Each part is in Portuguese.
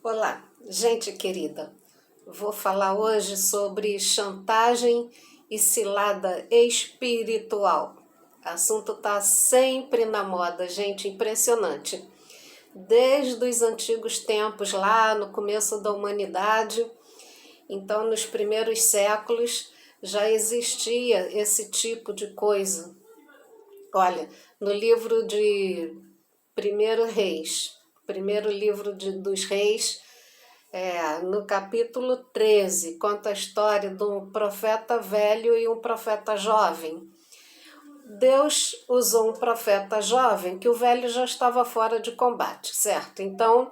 Olá, gente querida. Vou falar hoje sobre chantagem e cilada espiritual. O assunto está sempre na moda, gente, impressionante. Desde os antigos tempos, lá no começo da humanidade, então nos primeiros séculos, já existia esse tipo de coisa. Olha, no livro de primeiro livro dos Reis, no capítulo 13, conta a história de um profeta velho e um profeta jovem. Deus usou um profeta jovem, que o velho já estava fora de combate, certo? Então,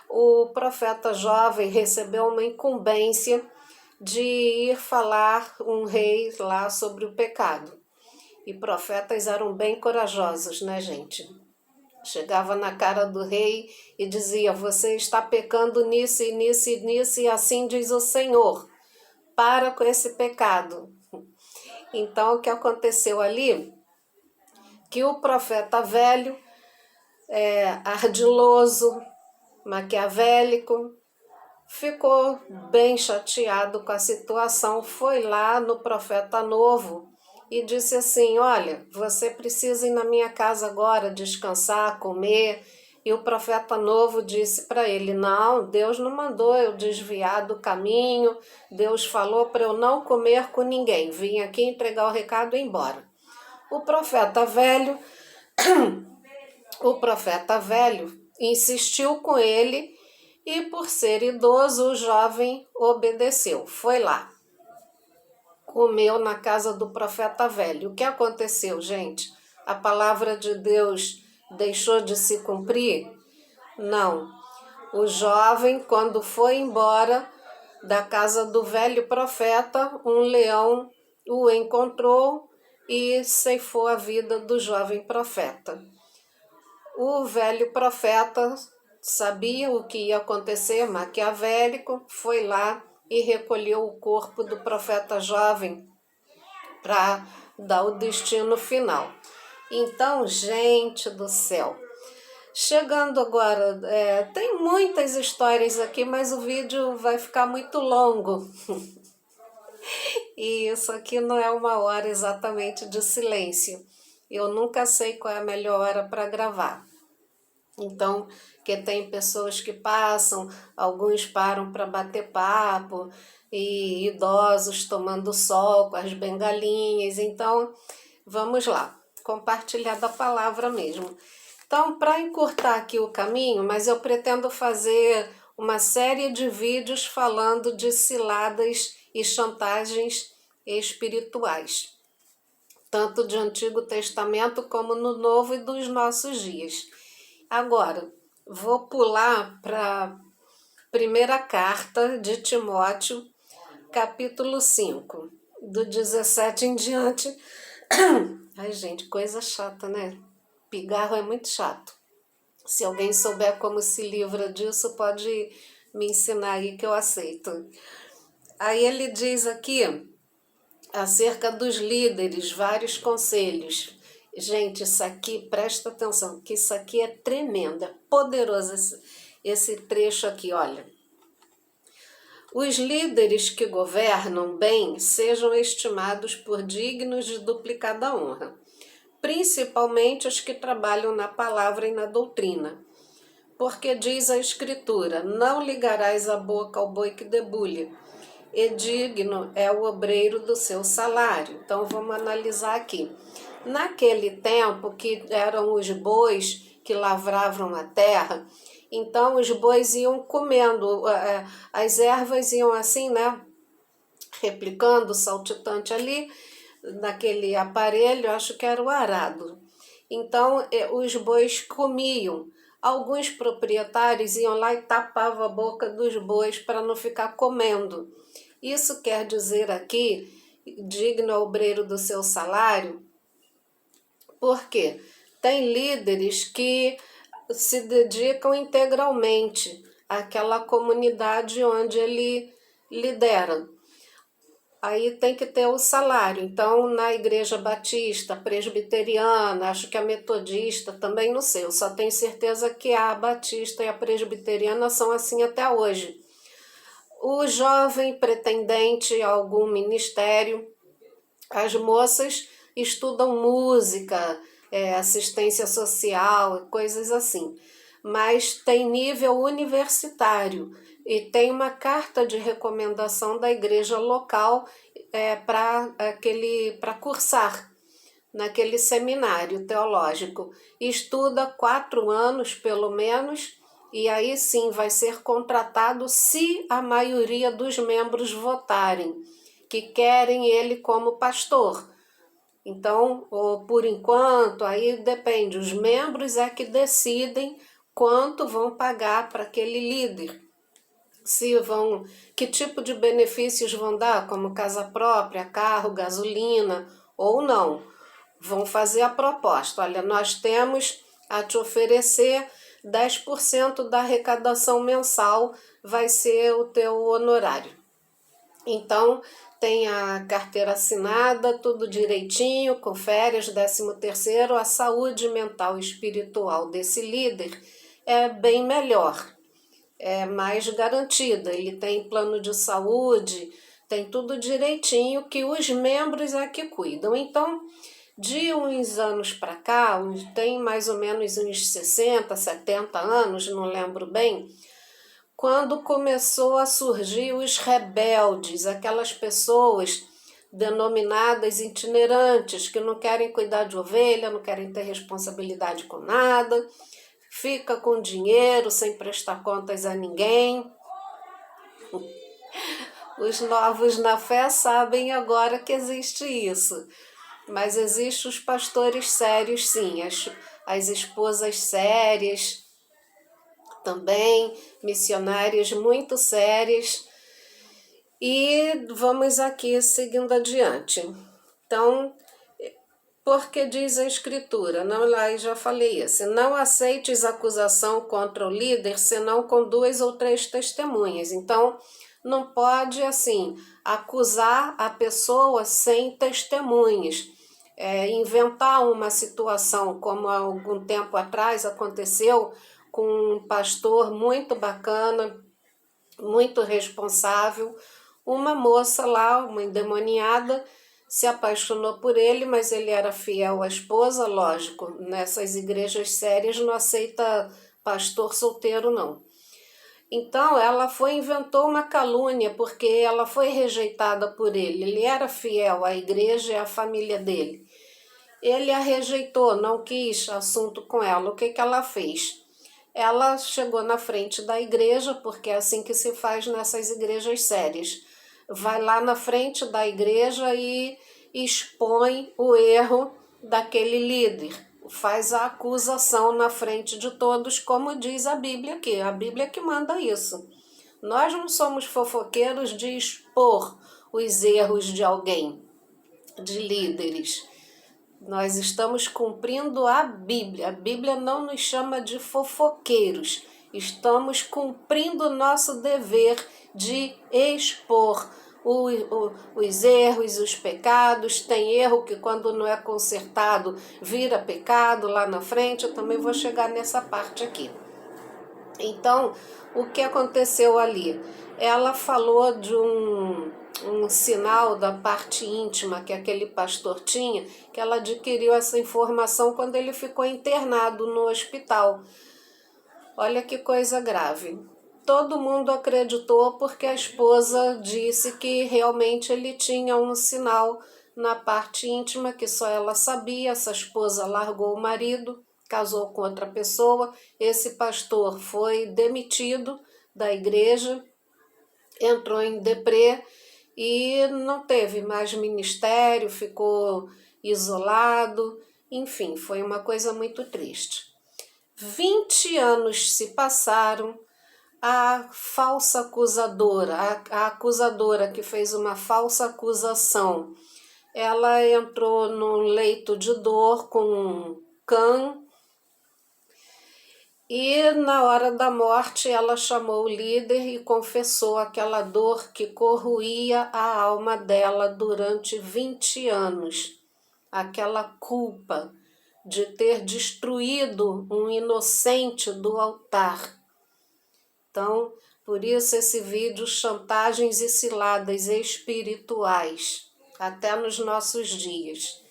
o profeta jovem recebeu uma incumbência de ir falar um rei lá sobre o pecado. E profetas eram bem corajosos, né, gente? Chegava na cara do rei e dizia: você está pecando nisso e nisso e nisso, e assim diz o Senhor. Para com esse pecado. Então, o que aconteceu ali? Que o profeta velho, ardiloso, maquiavélico, ficou bem chateado com a situação, foi lá no profeta novo e disse assim: olha, você precisa ir na minha casa agora, descansar, comer. E o profeta novo disse para ele: não, Deus não mandou eu desviar do caminho, Deus falou para eu não comer com ninguém, vim aqui entregar o recado e ir embora. O profeta velho, o profeta velho insistiu com ele e, por ser idoso, o jovem obedeceu, foi lá. Comeu na casa do profeta velho. O que aconteceu, gente? A palavra de Deus deixou de se cumprir? Não. O jovem, quando foi embora da casa do velho profeta, um leão o encontrou e ceifou a vida do jovem profeta. O velho profeta sabia o que ia acontecer, maquiavélico, foi lá e recolheu o corpo do profeta jovem para dar o destino final. Então, gente do céu, chegando agora, tem muitas histórias aqui, mas o vídeo vai ficar muito longo. E isso aqui não é uma hora exatamente de silêncio. Eu nunca sei qual é a melhor hora para gravar. Então, que tem pessoas que passam, alguns param para bater papo, e idosos tomando sol com as bengalinhas. Então, vamos lá, compartilhar da palavra mesmo. Então, para encurtar aqui o caminho, mas eu pretendo fazer uma série de vídeos falando de ciladas e chantagens espirituais, tanto de Antigo Testamento como no Novo e dos nossos dias. Agora, vou pular para a primeira carta de Timóteo, capítulo 5, do 17 em diante. Ai, gente, coisa chata, né? Pigarro é muito chato. Se alguém souber como se livra disso, pode me ensinar aí que eu aceito. Aí ele diz aqui, acerca dos líderes, vários conselhos. Gente, isso aqui, presta atenção, que isso aqui é tremendo, é poderoso esse trecho aqui, olha. Os líderes que governam bem sejam estimados por dignos de duplicada honra, principalmente os que trabalham na palavra e na doutrina. Porque diz a Escritura: não ligarás a boca ao boi que debulha, e digno é o obreiro do seu salário. Então vamos analisar aqui. Naquele tempo que eram os bois que lavravam a terra, então os bois iam comendo, as ervas iam assim, né, replicando, saltitante ali, naquele aparelho, acho que era o arado. Então os bois comiam. Alguns proprietários iam lá e tapavam a boca dos bois para não ficar comendo. Isso quer dizer aqui, digno é o obreiro do seu salário, porque tem líderes que se dedicam integralmente àquela comunidade onde ele lidera. aí tem que ter o salário. Então, na igreja batista, presbiteriana, acho que a metodista, também não sei, eu só tenho certeza que a batista e a presbiteriana são assim até hoje. O jovem pretendente a algum ministério, as moças estudam música, assistência social, coisas assim, mas tem nível universitário e tem uma carta de recomendação da igreja local para cursar naquele seminário teológico. Estuda 4 anos, pelo menos, e aí sim vai ser contratado se a maioria dos membros votarem, que querem ele como pastor. Então, por enquanto, aí depende, os membros é que decidem quanto vão pagar para aquele líder. Se vão, que tipo de benefícios vão dar, como casa própria, carro, gasolina, ou não. Vão fazer a proposta. Olha, nós temos a te oferecer 10% da arrecadação mensal, vai ser o teu honorário. Então, tem a carteira assinada, tudo direitinho, com férias, 13º, a saúde mental e espiritual desse líder é bem melhor, é mais garantida. Ele tem plano de saúde, tem tudo direitinho, que os membros é que cuidam. Então, de uns anos para cá, tem mais ou menos uns 60, 70 anos, não lembro bem, quando começou a surgir os rebeldes, aquelas pessoas denominadas itinerantes, que não querem cuidar de ovelha, não querem ter responsabilidade com nada, fica com dinheiro sem prestar contas a ninguém. Os novos na fé sabem agora que existe isso, mas existem os pastores sérios, sim, as esposas sérias, também missionárias muito sérias. E vamos aqui seguindo adiante. Então, porque diz a Escritura, não, lá eu já falei isso, não aceites acusação contra o líder, senão com 2 ou 3 testemunhas. Então, não pode, assim, acusar a pessoa sem testemunhas. Inventar uma situação, como há algum tempo atrás aconteceu com um pastor muito bacana, muito responsável, uma moça lá, uma endemoniada, se apaixonou por ele, mas ele era fiel à esposa, lógico, nessas igrejas sérias não aceita pastor solteiro, não. Então ela inventou uma calúnia, porque ela foi rejeitada por ele. Ele era fiel à igreja e à família dele. Ele a rejeitou, não quis assunto com ela. O que ela fez? Ela chegou na frente da igreja, porque é assim que se faz nessas igrejas sérias. Vai lá na frente da igreja e expõe o erro daquele líder. Faz a acusação na frente de todos, como diz a Bíblia aqui. A Bíblia que manda isso. Nós não somos fofoqueiros de expor os erros de alguém, de líderes. Nós estamos cumprindo a Bíblia. A Bíblia não nos chama de fofoqueiros. Estamos cumprindo o nosso dever de expor os erros, os pecados. Tem erro que quando não é consertado vira pecado lá na frente. Eu também vou chegar nessa parte aqui. Então, o que aconteceu ali? Ela falou de um sinal da parte íntima que aquele pastor tinha, que ela adquiriu essa informação quando ele ficou internado no hospital. Olha que coisa grave. Todo mundo acreditou porque a esposa disse que realmente ele tinha um sinal na parte íntima que só ela sabia. Essa esposa largou o marido, casou com outra pessoa. Esse pastor foi demitido da igreja, entrou em deprê e não teve mais ministério, ficou isolado. Enfim, foi uma coisa muito triste. 20 anos se passaram, a falsa acusadora, a acusadora que fez uma falsa acusação, ela entrou num leito de dor com um cão E na hora da morte ela chamou o líder e confessou aquela dor que corroía a alma dela durante 20 anos. Aquela culpa de ter destruído um inocente do altar. Então, por isso esse vídeo, chantagens e ciladas espirituais, até nos nossos dias.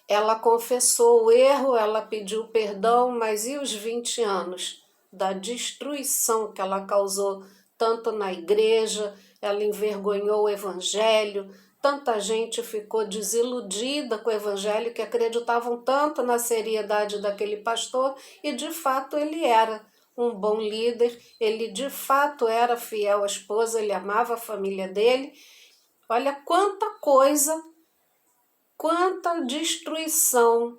Ela confessou o erro, ela pediu perdão, mas e os 20 anos da destruição que ela causou tanto na igreja, ela envergonhou o evangelho, tanta gente ficou desiludida com o evangelho que acreditavam tanto na seriedade daquele pastor e de fato ele era um bom líder, ele de fato era fiel à esposa, ele amava a família dele. Olha quanta coisa, quanta destruição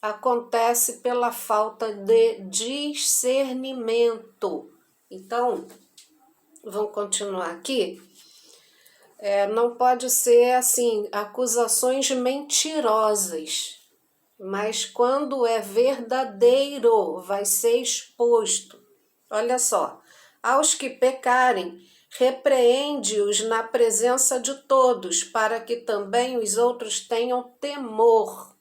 acontece pela falta de discernimento. Então, vamos continuar aqui. Não pode ser assim, acusações mentirosas, mas quando é verdadeiro, vai ser exposto. Olha só, aos que pecarem, repreende-os na presença de todos, para que também os outros tenham temor.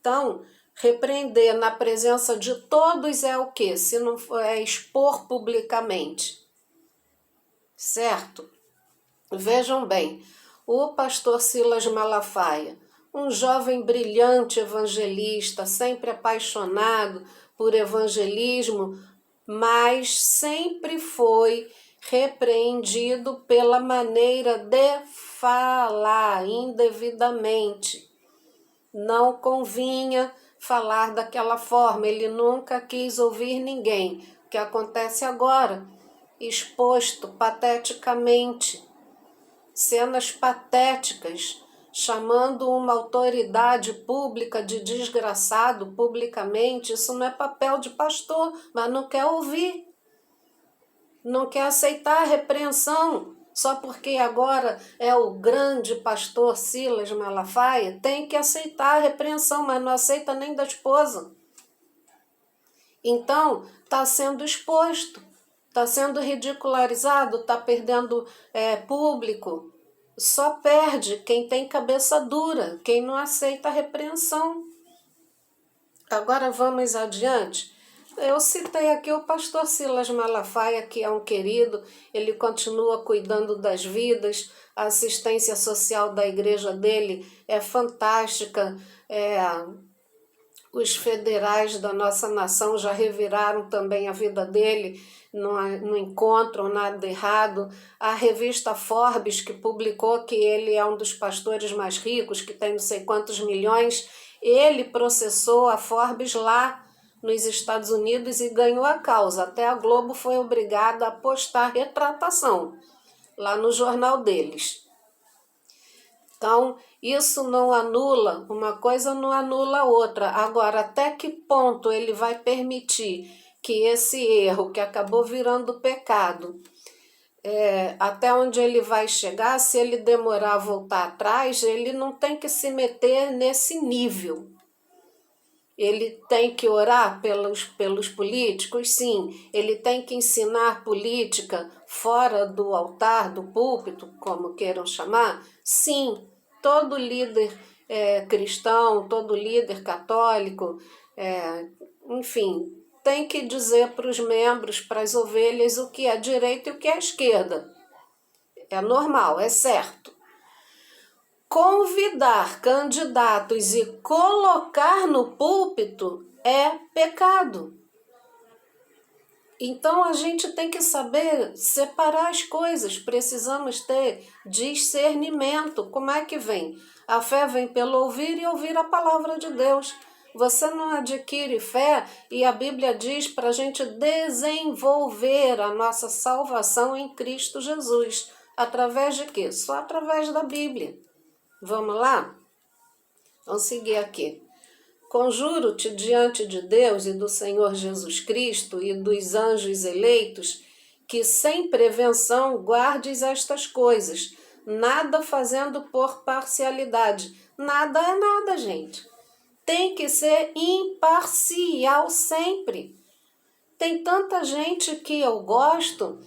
Então, repreender na presença de todos é o quê? Se não for, é expor publicamente. Certo? Vejam bem, o pastor Silas Malafaia, um jovem brilhante evangelista, sempre apaixonado por evangelismo, mas sempre foi repreendido pela maneira de falar indevidamente. Não convinha falar daquela forma, ele nunca quis ouvir ninguém. O que acontece agora? Exposto pateticamente, cenas patéticas, chamando uma autoridade pública de desgraçado publicamente. Isso não é papel de pastor, mas não quer ouvir, não quer aceitar a repreensão. Só porque agora é o grande pastor Silas Malafaia, tem que aceitar a repreensão, mas não aceita nem da esposa. Então, está sendo exposto, está sendo ridicularizado, está perdendo público. Só perde quem tem cabeça dura, quem não aceita a repreensão. Agora vamos adiante. Eu citei aqui o pastor Silas Malafaia, que é um querido, ele continua cuidando das vidas, a assistência social da igreja dele é fantástica, os federais da nossa nação já reviraram também a vida dele, não encontram nada errado. A revista Forbes, que publicou que ele é um dos pastores mais ricos, que tem não sei quantos milhões, ele processou a Forbes lá nos Estados Unidos e ganhou a causa. Até a Globo foi obrigada a postar retratação lá no jornal deles. Então, isso não anula, uma coisa não anula a outra. Agora, até que ponto ele vai permitir que esse erro, que acabou virando pecado, até onde ele vai chegar, se ele demorar a voltar atrás, ele não tem que se meter nesse nível. Ele tem que orar pelos políticos? Sim. Ele tem que ensinar política fora do altar, do púlpito, como queiram chamar? Sim. Todo líder cristão, todo líder católico, enfim, tem que dizer para os membros, para as ovelhas, o que é direita e o que é esquerda. É normal, é certo. Convidar candidatos e colocar no púlpito é pecado. Então a gente tem que saber separar as coisas, precisamos ter discernimento. Como é que vem? A fé vem pelo ouvir e ouvir a palavra de Deus. Você não adquire fé e a Bíblia diz para a gente desenvolver a nossa salvação em Cristo Jesus. Através de quê? Só através da Bíblia. Vamos lá? Vamos seguir aqui. Conjuro-te diante de Deus e do Senhor Jesus Cristo e dos anjos eleitos, que sem prevenção guardes estas coisas, nada fazendo por parcialidade. Nada é nada, gente. tem que ser imparcial sempre. Tem tanta gente que eu gosto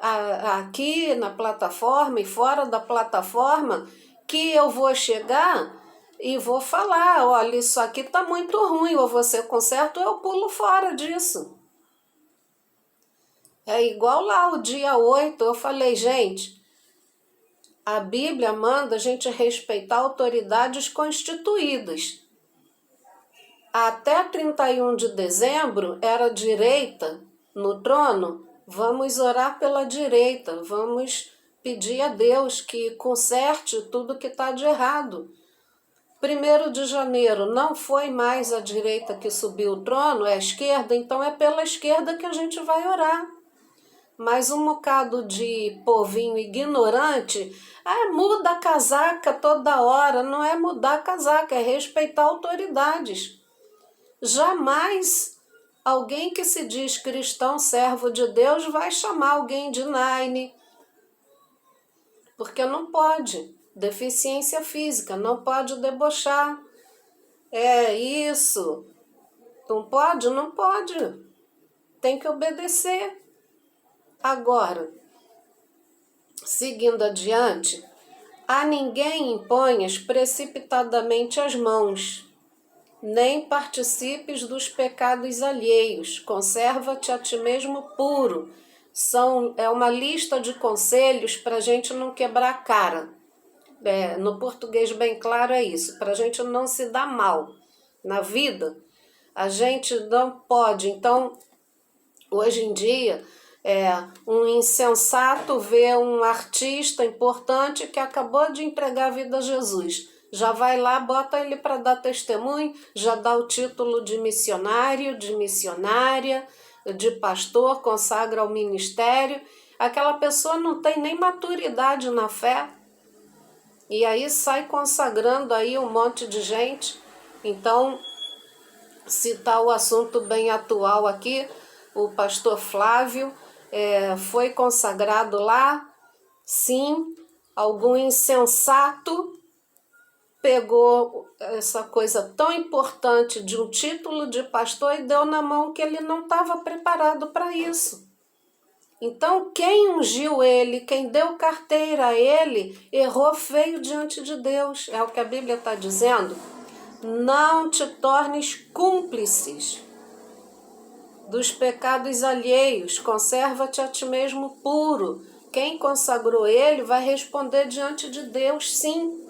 aqui na plataforma e fora da plataforma que eu vou chegar e vou falar, olha, isso aqui está muito ruim, ou você conserta ou eu pulo fora disso. É igual lá o dia 8, eu falei, gente, a Bíblia manda a gente respeitar autoridades constituídas. Até 31 de dezembro era direita no trono, vamos orar pela direita, vamos pedir a Deus que conserte tudo que está de errado. 1º de janeiro não foi mais a direita que subiu o trono, é a esquerda, então é pela esquerda que a gente vai orar. Mas um bocado de povinho ignorante, muda a casaca toda hora. Não é mudar a casaca, é respeitar autoridades. Jamais alguém que se diz cristão, servo de Deus, vai chamar alguém de Naine, porque não pode. Deficiência física, não pode debochar. É isso. Não pode? Não pode. Tem que obedecer. Agora, seguindo adiante, a ninguém imponhas precipitadamente as mãos, nem participes dos pecados alheios, conserva-te a ti mesmo puro. É uma lista de conselhos para a gente não quebrar a cara. No português bem claro é isso, para a gente não se dar mal na vida. A gente não pode, então, hoje em dia, um insensato vê um artista importante que acabou de entregar a vida a Jesus. Já vai lá, bota ele para dar testemunho, já dá o título de missionário, de missionária, de pastor, consagra ao ministério. Aquela pessoa não tem nem maturidade na fé. E aí sai consagrando aí um monte de gente. Então, citar o assunto bem atual aqui, o pastor Flávio foi consagrado lá, sim, algum insensato pegou essa coisa tão importante de um título de pastor e deu na mão que ele não estava preparado para isso. Então, quem ungiu ele, quem deu carteira a ele, errou feio diante de Deus. É o que a Bíblia está dizendo. Não te tornes cúmplices dos pecados alheios, conserva-te a ti mesmo puro. Quem consagrou ele vai responder diante de Deus, sim.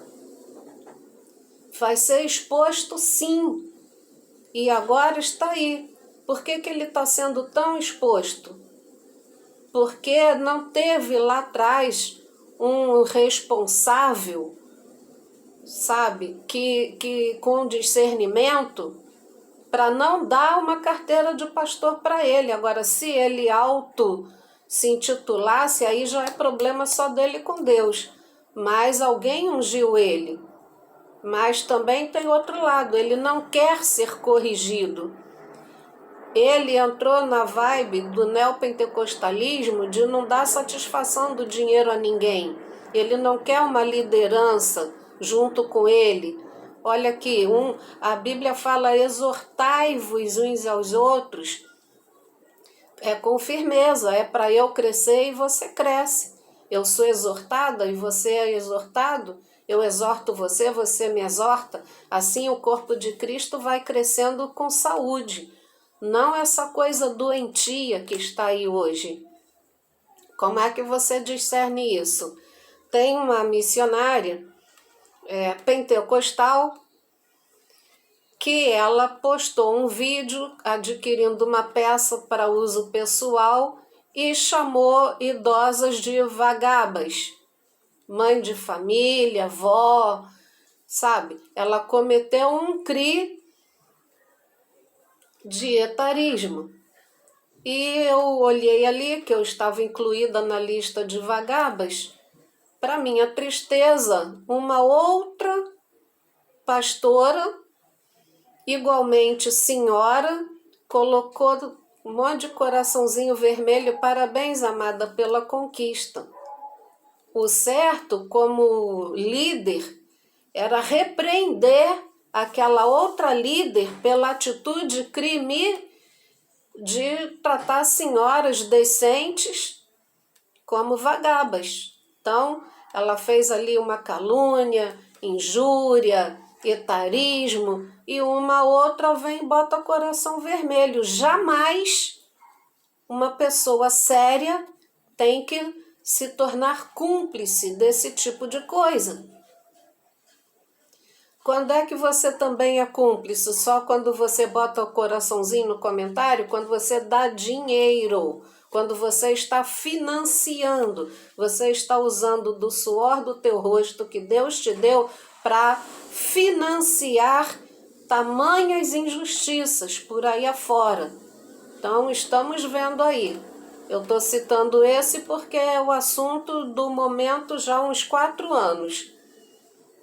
Vai ser exposto, sim. E agora está aí. Por que ele está sendo tão exposto? Porque não teve lá atrás um responsável, sabe, que com discernimento, para não dar uma carteira de pastor para ele. Agora, se ele se intitulasse, aí já é problema só dele com Deus. Mas alguém ungiu ele. Mas também tem outro lado, ele não quer ser corrigido. Ele entrou na vibe do neopentecostalismo de não dar satisfação do dinheiro a ninguém. Ele não quer uma liderança junto com ele. Olha aqui, a Bíblia fala, exortai-vos uns aos outros. É com firmeza, é para eu crescer e você cresce. Eu sou exortada e você é exortado. Eu exorto você, você me exorta. Assim o corpo de Cristo vai crescendo com saúde. Não essa coisa doentia que está aí hoje. Como é que você discerne isso? Tem uma missionária pentecostal que ela postou um vídeo adquirindo uma peça para uso pessoal e chamou idosas de vagabas. Mãe de família, vó, sabe? Ela cometeu um crime de etarismo. E eu olhei ali, que eu estava incluída na lista de vagabas. Para minha tristeza, uma outra pastora, igualmente senhora, colocou um monte de coraçãozinho vermelho, parabéns, amada, pela conquista. O certo, como líder, era repreender aquela outra líder pela atitude crime de tratar senhoras decentes como vagabas. Então, ela fez ali uma calúnia, injúria, etarismo, e uma outra vem e bota coração vermelho. Jamais uma pessoa séria tem que se tornar cúmplice desse tipo de coisa. Quando é que você também é cúmplice? Só quando você bota o coraçãozinho no comentário? Quando você dá dinheiro, quando você está financiando, você está usando do suor do teu rosto que Deus te deu para financiar tamanhas injustiças por aí afora. Então, estamos vendo aí. Eu estou citando esse porque é o assunto do momento já há uns 4 anos.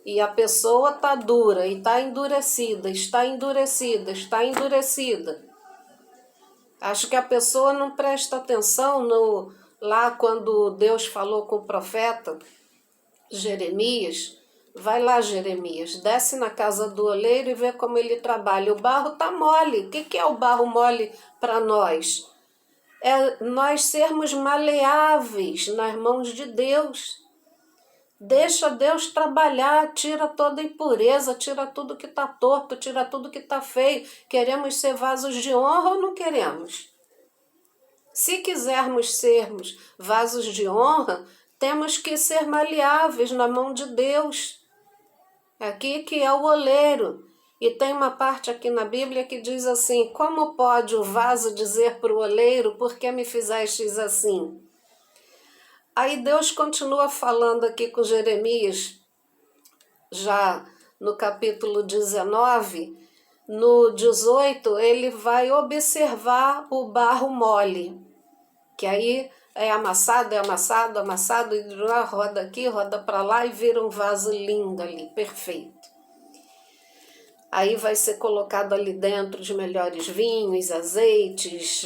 E a pessoa está dura, e está endurecida, está endurecida, está endurecida. Acho que a pessoa não presta atenção lá quando Deus falou com o profeta Jeremias. Vai lá, Jeremias, desce na casa do oleiro e vê como ele trabalha. O barro está mole. O que é o barro mole para nós? É nós sermos maleáveis nas mãos de Deus. Deixa Deus trabalhar, tira toda impureza, tira tudo que está torto, tira tudo que está feio. Queremos ser vasos de honra ou não queremos? Se quisermos sermos vasos de honra, temos que ser maleáveis na mão de Deus. Aqui que é o oleiro. E tem uma parte aqui na Bíblia que diz assim: como pode o vaso dizer para o oleiro, por que me fizestes assim? Aí Deus continua falando aqui com Jeremias, já no capítulo 19, no 18, ele vai observar o barro mole, que aí é amassado, amassado, e roda aqui, roda para lá e vira um vaso lindo ali, perfeito. Aí vai ser colocado ali dentro os melhores vinhos, azeites,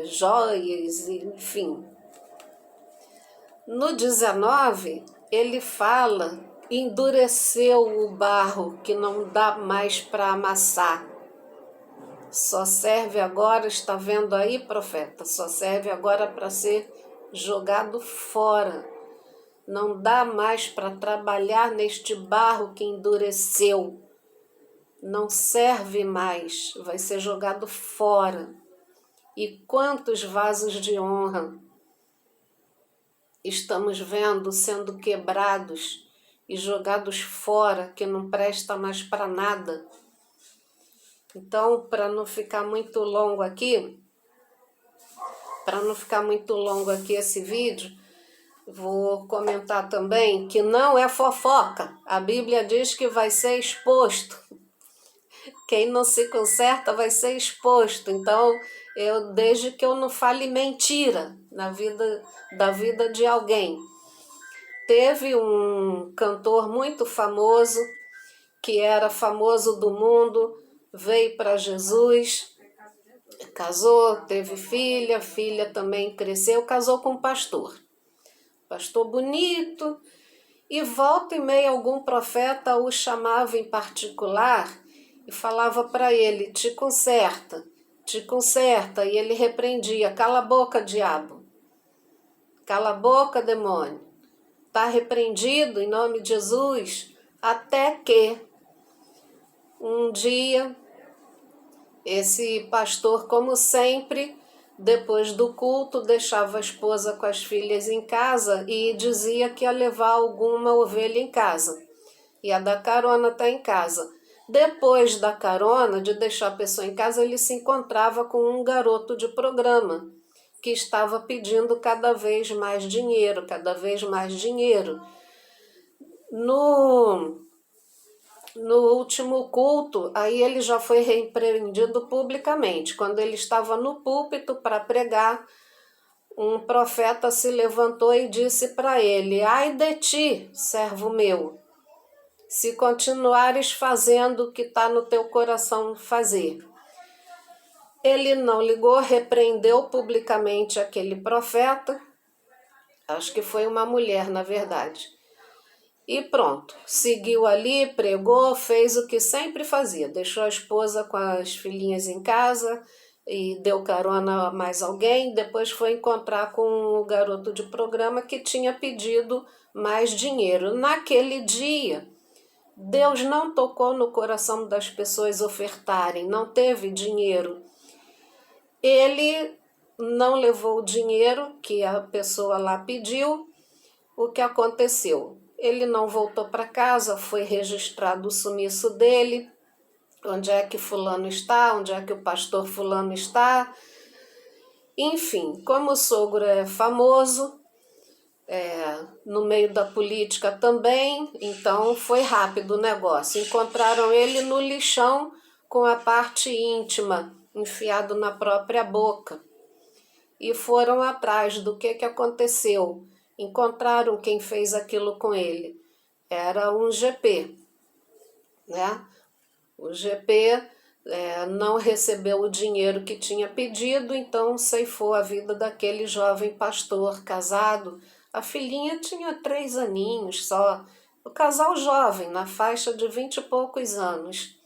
joias, enfim. No 19, ele fala, endureceu o barro que não dá mais para amassar. Só serve agora, está vendo aí, profeta? Só serve agora para ser jogado fora. Não dá mais para trabalhar neste barro que endureceu. Não serve mais, vai ser jogado fora. E quantos vasos de honra estamos vendo sendo quebrados e jogados fora, que não presta mais para nada. Então, para não ficar muito longo aqui, esse vídeo, vou comentar também que não é fofoca. A Bíblia diz que vai ser exposto. Quem não se conserta vai ser exposto. Então, desde que eu não fale mentira da vida de alguém. Teve um cantor muito famoso, que era famoso do mundo, veio para Jesus, casou, teve filha também cresceu, casou com um pastor bonito, e volta e meia algum profeta o chamava em particular e falava para ele, te conserta, e ele repreendia, cala a boca, diabo, cala a boca, demônio, está repreendido em nome de Jesus, até que um dia esse pastor, como sempre, depois do culto, deixava a esposa com as filhas em casa e dizia que ia levar alguma ovelha em casa, ia dar carona até em casa. Depois da carona, de deixar a pessoa em casa, ele se encontrava com um garoto de programa que estava pedindo cada vez mais dinheiro, No último culto, aí ele já foi repreendido publicamente. Quando ele estava no púlpito para pregar, um profeta se levantou e disse para ele, ai de ti, servo meu, se continuares fazendo o que está no teu coração fazer. Ele não ligou, repreendeu publicamente aquele profeta, acho que foi uma mulher, na verdade. E pronto, seguiu ali, pregou, fez o que sempre fazia, deixou a esposa com as filhinhas em casa e deu carona a mais alguém, depois foi encontrar com o garoto de programa que tinha pedido mais dinheiro. Naquele dia, Deus não tocou no coração das pessoas ofertarem, não teve dinheiro. Ele não levou o dinheiro que a pessoa lá pediu. O que aconteceu? Ele não voltou para casa, foi registrado o sumiço dele, onde é que fulano está, onde é que o pastor fulano está. Enfim, como o sogro é famoso, no meio da política também, então foi rápido o negócio. Encontraram ele no lixão com a parte íntima enfiado na própria boca. E foram atrás do que aconteceu. Encontraram quem fez aquilo com ele. Era um GP, né? O GP não recebeu o dinheiro que tinha pedido, então ceifou a vida daquele jovem pastor casado. A filhinha tinha 3 aninhos só. O casal jovem, na faixa de 20 e poucos anos.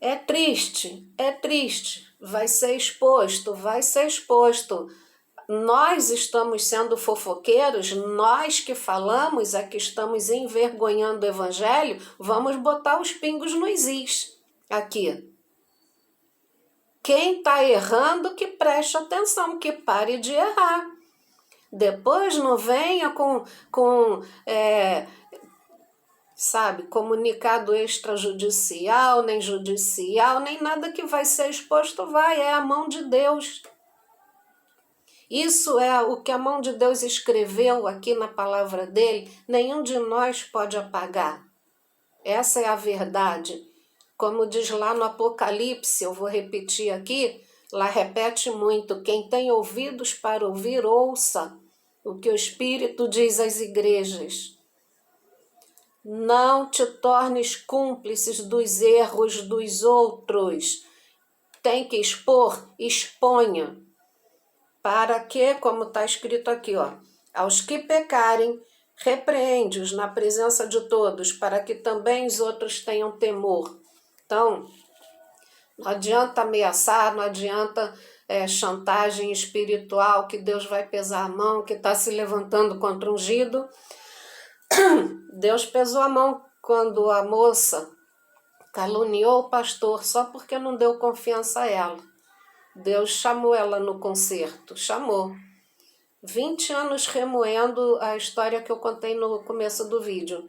É triste, vai ser exposto, vai ser exposto. Nós estamos sendo fofoqueiros, nós que falamos é que estamos envergonhando o evangelho, vamos botar os pingos nos is aqui. Quem está errando que preste atenção, que pare de errar. Depois não venha com comunicado extrajudicial, nem judicial, nem nada que vai ser exposto, é a mão de Deus. Isso é o que a mão de Deus escreveu aqui na palavra dele, nenhum de nós pode apagar. Essa é a verdade. Como diz lá no Apocalipse, eu vou repetir aqui, lá repete muito, quem tem ouvidos para ouvir, ouça o que o Espírito diz às igrejas. Não te tornes cúmplices dos erros dos outros. Tem que expor? Exponha. Para que, como está escrito aqui, aos que pecarem, repreende-os na presença de todos, para que também os outros tenham temor. Então, não adianta ameaçar, não adianta chantagem espiritual, que Deus vai pesar a mão, que está se levantando contra o ungido. Deus pesou a mão quando a moça caluniou o pastor só porque não deu confiança a ela. Deus chamou ela no concerto, chamou. 20 anos remoendo a história que eu contei no começo do vídeo.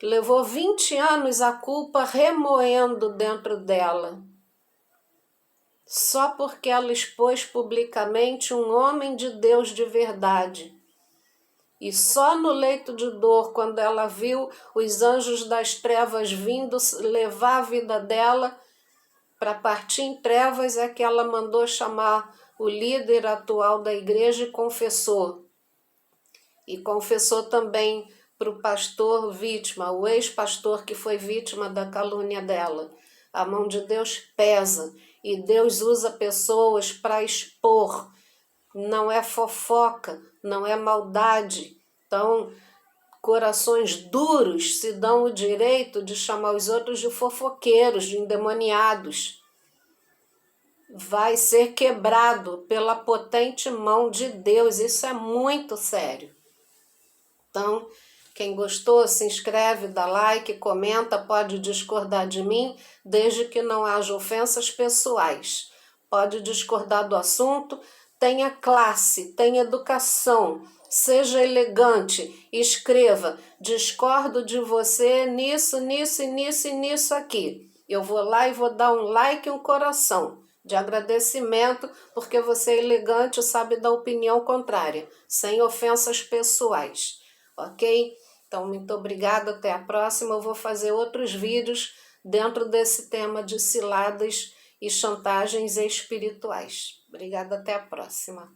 Levou 20 anos a culpa remoendo dentro dela. Só porque ela expôs publicamente um homem de Deus de verdade. E só no leito de dor, quando ela viu os anjos das trevas vindo levar a vida dela para partir em trevas, é que ela mandou chamar o líder atual da igreja e confessou. E confessou também para o pastor vítima, o ex-pastor que foi vítima da calúnia dela. A mão de Deus pesa e Deus usa pessoas para expor. Não é fofoca, não é maldade. Então, corações duros se dão o direito de chamar os outros de fofoqueiros, de endemoniados. Vai ser quebrado pela potente mão de Deus. Isso é muito sério. Então, quem gostou, se inscreve, dá like, comenta, pode discordar de mim, desde que não haja ofensas pessoais. Pode discordar do assunto, tenha classe, tenha educação, seja elegante, escreva, discordo de você nisso, nisso e nisso e nisso aqui. Eu vou lá e vou dar um like e um coração de agradecimento, porque você é elegante e sabe da opinião contrária, sem ofensas pessoais, ok? Então, muito obrigada, até a próxima. Eu vou fazer outros vídeos dentro desse tema de ciladas e chantagens espirituais. Obrigada, até a próxima.